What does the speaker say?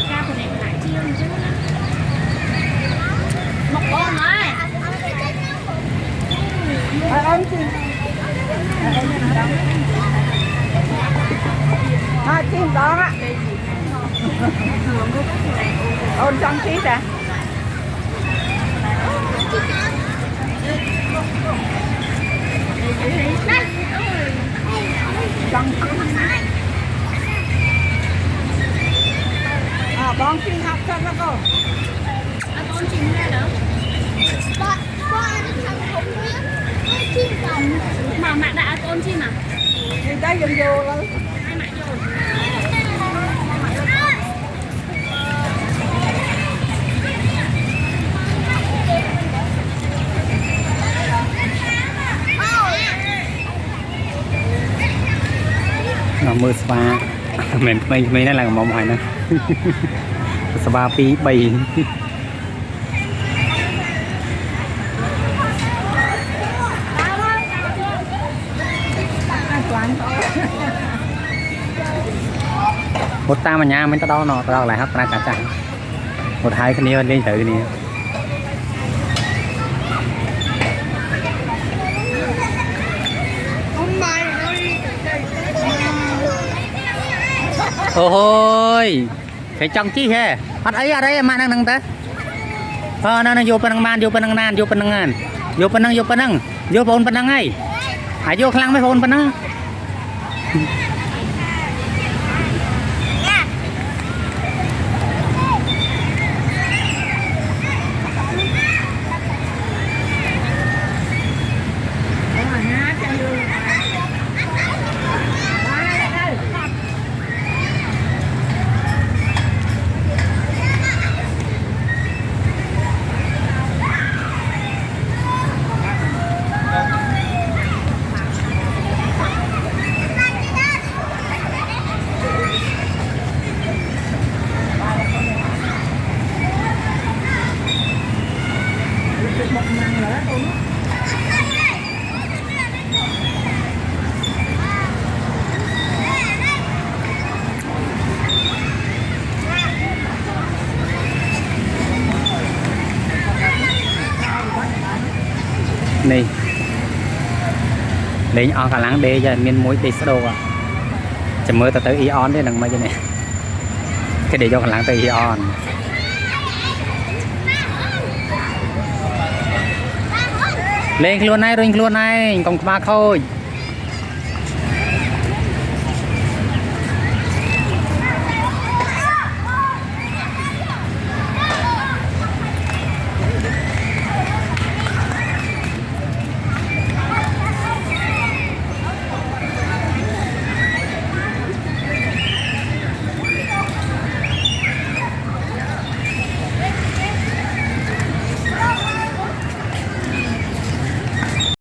ca của này lại chiên chứ một con ơi Em chị chim đó á ôn trong chí nè trong con chim học cho nó cô con chim ra nữa mà mẹ đã con chim à thì đây dần vô luôn hai mẹ vô mưa spa mình đây là mong hoài nè spa pi bì một ta mà nhà mình ta đâu nó đâu lại hấp ra cả chẳng một hai cái này lên tự nè ôi cái trong chi he ở đấy mà đang ta nó vô phần man vô phần nan vô phần ngàn vô phần năng vô phần năng ấy hãy vô khăn mấy phần năng này lấy on cả láng đê cho miền muối tây đồ à chấm mưa tới ion đấy đằng mấy cái này cái để cho cả láng tây ion lên luôn này còn ba khôi